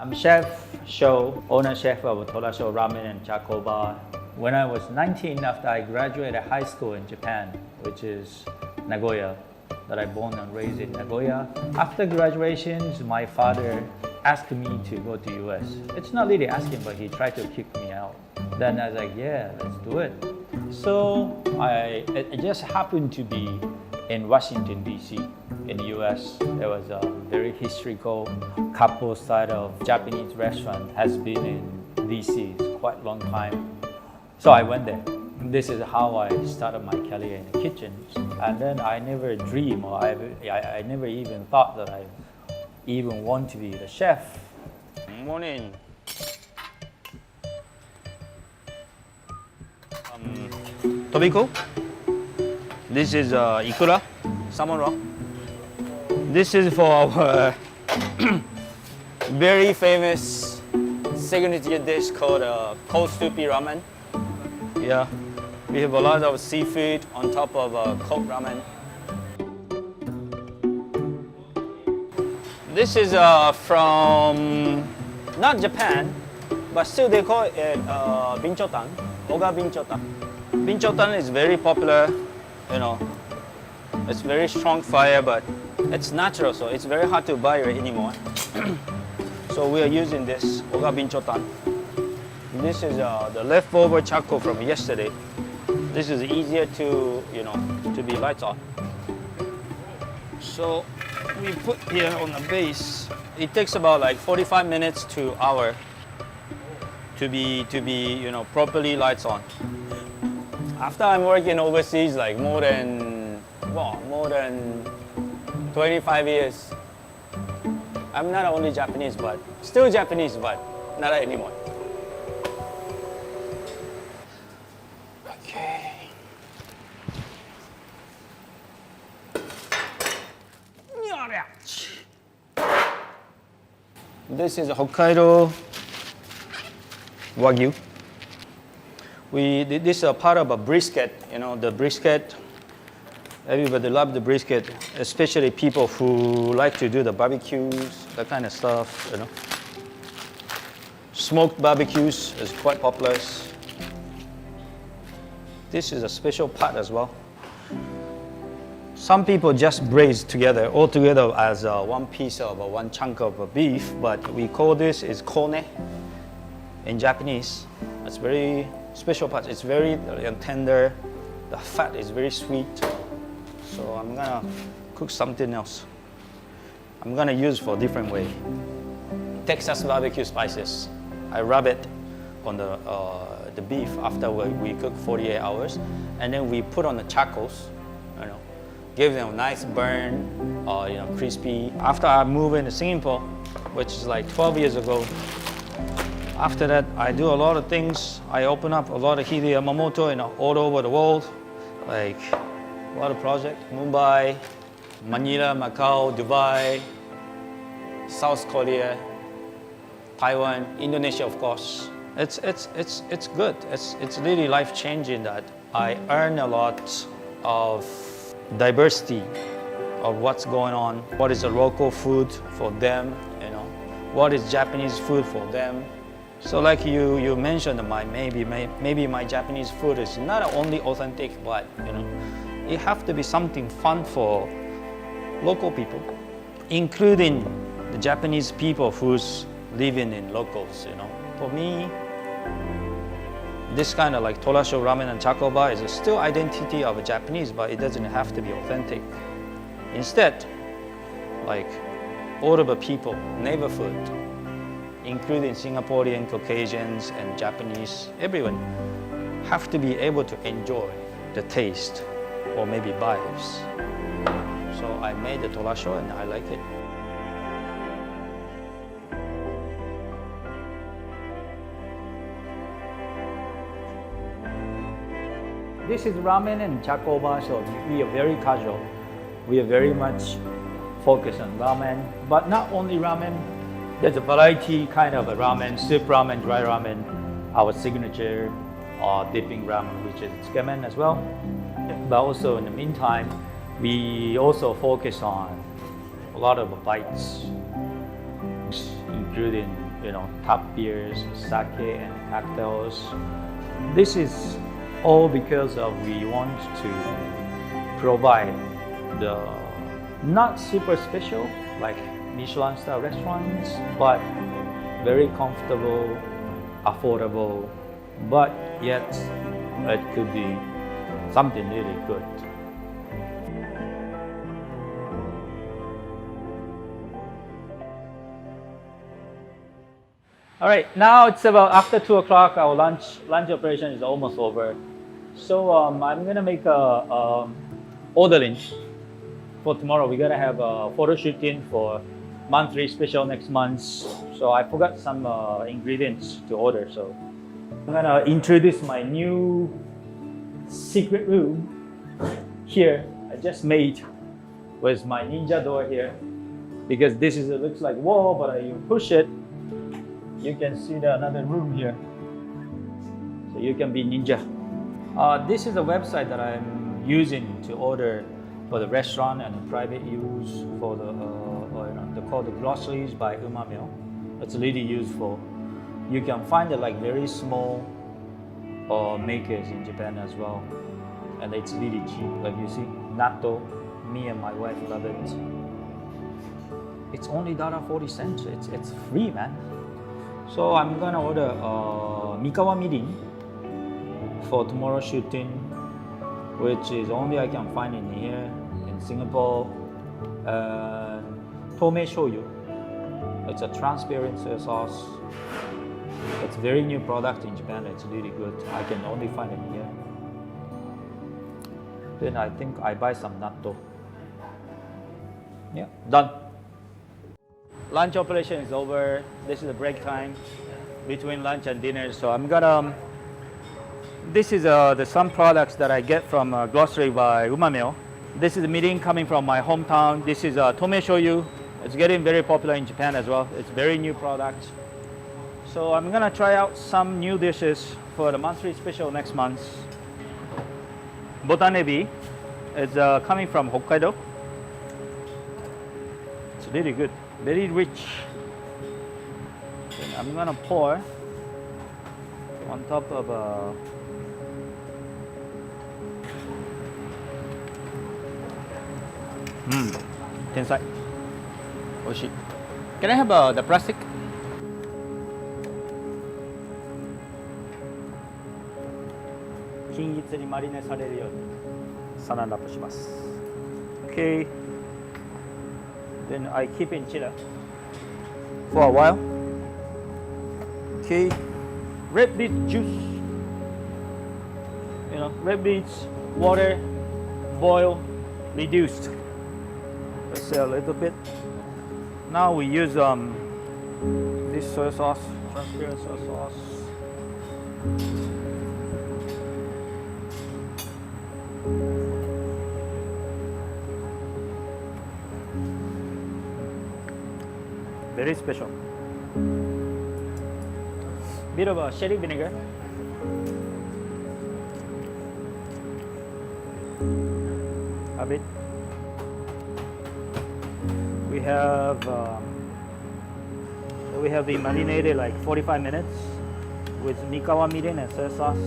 I'm Chef Sho, owner chef of Torasho Ramen and Charcoal Bar. When I was 19, after I graduated high school in Japan, which is Nagoya, that I born and raised in Nagoya. After graduation, my father asked me to go to US. It's not really asking, but he tried to kick me out. Then I was like, yeah, let's do it. So it just happened to be in Washington, D.C. in the US. There was a very historical couple style of Japanese restaurant has been in D.C. It's quite a long time. So I went there. This is how I started my career in the kitchen. And then I never dreamed, or I never even thought that I even want to be the chef. Morning. Tobiko. This is ikura, salmon roe. This is for our very famous signature dish called cold soupy ramen. Yeah, we have a lot of seafood on top of cold ramen. This is from not Japan, but still they call it binchotan, oga binchotan. Binchotan is very popular, you know. It's very strong fire, but it's natural, so it's very hard to buy it anymore. So we are using this oga binchotan. This is the leftover charcoal from yesterday. This is easier to, you know, to be lights on. So we put here on the base. It takes about like 45 minutes to an hour to be you know, properly lights on. After I'm working overseas like more than 25 years. I'm not only Japanese, but still Japanese, but not anymore. Okay. This is Hokkaido Wagyu. This is a part of a brisket, you know, the brisket. Everybody loves the brisket, especially people who like to do the barbecues, that kind of stuff, you know. Smoked barbecues is quite popular. This is a special part as well. Some people just braise together, all together as one piece of one chunk of beef, but we call this is kone in Japanese. It's very special part. It's very tender. The fat is very sweet. So I'm gonna cook something else. I'm gonna use for a different way. Texas barbecue spices. I rub it on the beef after we cook 48 hours, and then we put on the charcoals, you know, give them a nice burn, you know, crispy. After I moved into Singapore, which is like 12 years ago, after that I do a lot of things. I open up a lot of Hide Yamamoto, you know, all over the world, like a lot of projects. Mumbai, Manila, Macau, Dubai, South Korea, Taiwan, Indonesia, of course. It's good. It's really life-changing that I earn a lot of diversity of what's going on. What is the local food for them, you know? What is Japanese food for them? So like you mentioned, maybe my Japanese food is not only authentic, but you know, it have to be something fun for local people, including the Japanese people who's living in locals, you know. For me, this kind of like Torasho Ramen and Charcoal Bar is still identity of a Japanese, but it doesn't have to be authentic. Instead, like all of the people, neighborhood, including Singaporean, Caucasians, and Japanese, everyone have to be able to enjoy the taste or maybe vibes. So I made the Torasho and I like it. This is ramen and charcoal bar, so we are very casual. We are very much focused on ramen, but not only ramen. There's a variety kind of a ramen, soup ramen, dry ramen, our signature dipping ramen, which is tsukemen as well. But also in the meantime, we also focus on a lot of bites, including top beers, sake, and cocktails. This is all because of we want to provide the not super special like Michelin star restaurants, but very comfortable, affordable, but yet it could be something really good. All right, now it's about after 2 o'clock. Our lunch operation is almost over. So I'm gonna make a ordering for tomorrow. We're gonna have a photo shooting for monthly special next month. So I forgot some ingredients to order. So I'm gonna introduce my new secret room here. I just made with my ninja door here, because this is, it looks like wall, but you push it, you can see another room here. So you can be ninja. This is a website that I'm using to order for the restaurant and the private use for they're called the groceries by Umamyo. It's really useful. You can find it like very small makers in Japan as well, and it's really cheap. Like you see, natto. Me and my wife love it. It's only $1.40. It's free, man. So I'm gonna order Mikawa mirin for tomorrow's shooting, which is only I can find in here in Singapore. Tome shoyu. It's a transparent soy sauce. It's very new product in Japan. It's really good. I can only find it here. Then I think I buy some natto. Yeah, done. Lunch operation is over. This is the break time between lunch and dinner. So I'm gonna. This is some products that I get from grocery by Umamyo. This is the mirin coming from my hometown. This is tome shoyu. It's getting very popular in Japan as well. It's very new product. So I'm gonna try out some new dishes for the monthly special next month. Botanebi is coming from Hokkaido. It's really good, very rich. Then I'm gonna pour on top of tensai. Oishii. Can I have the plastic? 均一にマリネされるようにサランラップします。Okay. Then I keep in chiller for a while. Okay. Red beet juice. Red beets, water, boil, reduced. Let's say a little bit. Now we use this soy sauce, transparent soy sauce. Very special. Bit of a sherry vinegar. A bit. We have been marinated like 45 minutes with Mikawa mirin and soy sauce.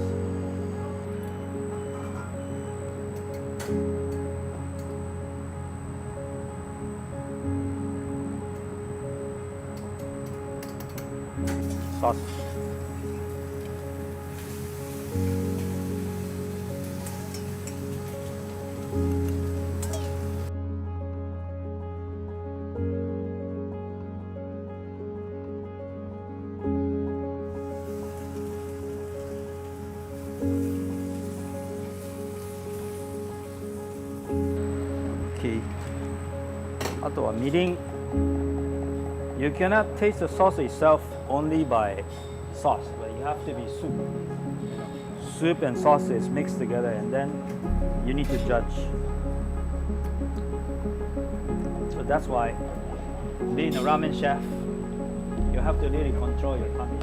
Sauce. Okay. あとはみりん。You cannot taste the sauce itself only by sauce, but you have to be soup. Soup and sauce is mixed together, and then you need to judge. So that's why, being a ramen chef, you have to really control your tummy.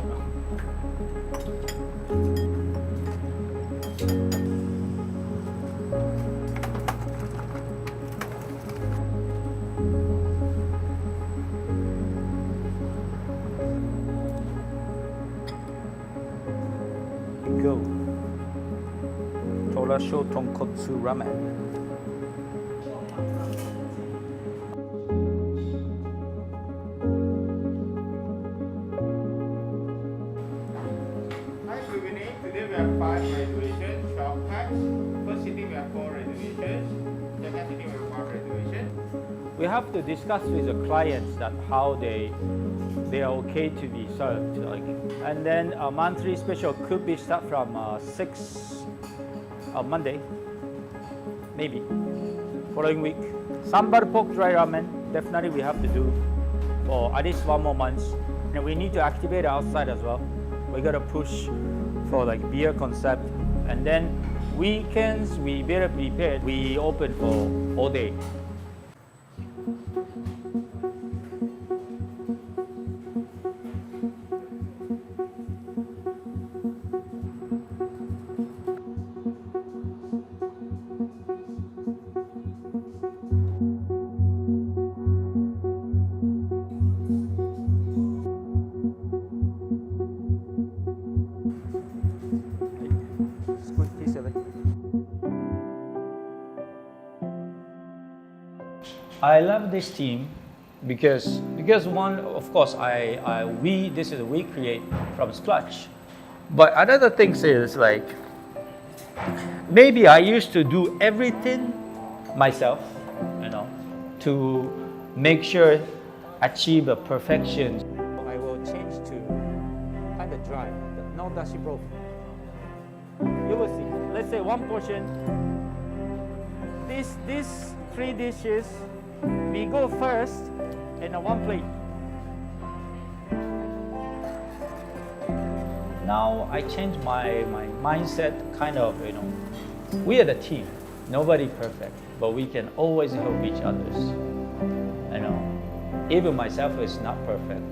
go. Torasho Tonkotsu Ramen. Hi, good evening. Today we have 5 reservations, shop packs. First sitting we have 4 reservations. Second sitting we have 4 reservations. We have to discuss with the clients that how they are okay to be served. Like, and then a monthly special could be start from 6 Monday, maybe following week. Sambar pork dry ramen definitely we have to do for at least 1 more month, and we need to activate outside as well. We gotta push for like beer concept, and then weekends we better prepare. We open for all day. I love this team because one, of course, we create from scratch. But another thing is like maybe I used to do everything myself, to make sure achieve a perfection. I will change to kind of dry, no dashi broth. You will see. Let's say 1 portion. These 3 dishes, we go first in a 1 plate. Now I changed my mindset, kind of, we are the team. Nobody perfect, but we can always help each others. Even myself is not perfect.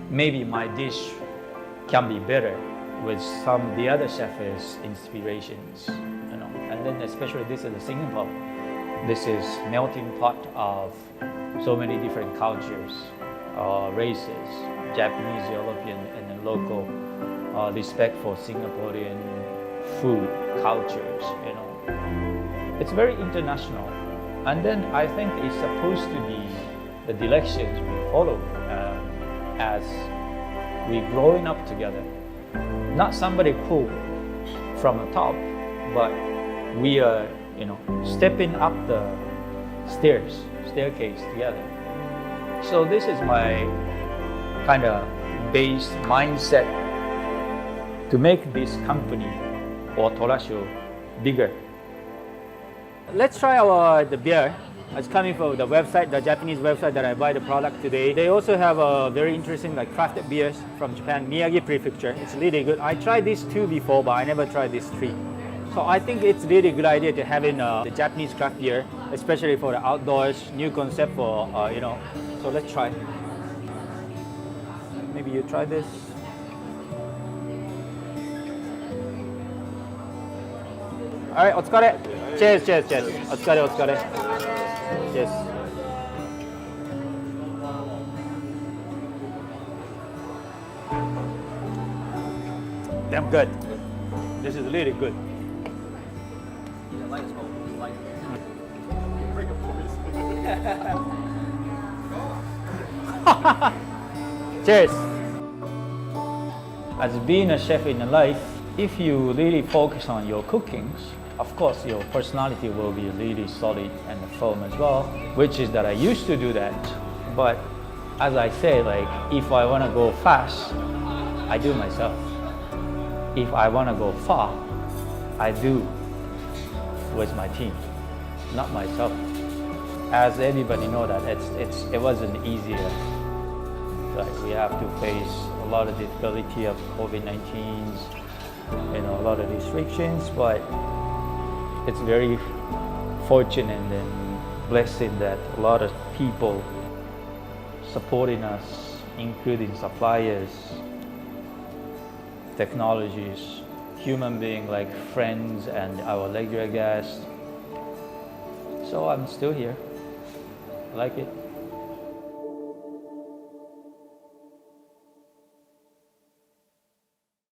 Maybe my dish can be better with some the other chef's inspirations, and then especially this is a singing pot. This is melting pot of so many different cultures, races, Japanese, European, and then local respect for Singaporean food cultures. It's very international, and then I think it's supposed to be the directions we follow. As we growing up together, not somebody pull from the top, but we are, stepping up the staircase together. So this is my kind of base mindset to make this company or Torasho bigger. Let's try the beer. It's coming from the website, the Japanese website that I buy the product today. They also have a very interesting crafted beers from Japan, Miyagi Prefecture. It's really good. I tried these 2 before, but I never tried these 3. So I think it's really a good idea to having the Japanese craft beer, especially for the outdoors, new concept for, So let's try. Maybe you try this. All right, otsukare. Cheers, cheers, cheers. Otsukare, otsukare. Yes. Damn good. This is really good. Cheers. As being a chef in life, if you really focus on your cookings, of course, your personality will be really solid and firm as well, which is that I used to do that. But as I say, if I want to go fast, I do myself. If I want to go far, I do with my team, not myself. As everybody know that it wasn't easier. We have to face a lot of difficulty of COVID-19, a lot of restrictions, but it's very fortunate and blessed that a lot of people supporting us, including suppliers, technologies, human being like friends and our regular guests. So I'm still here. I like it.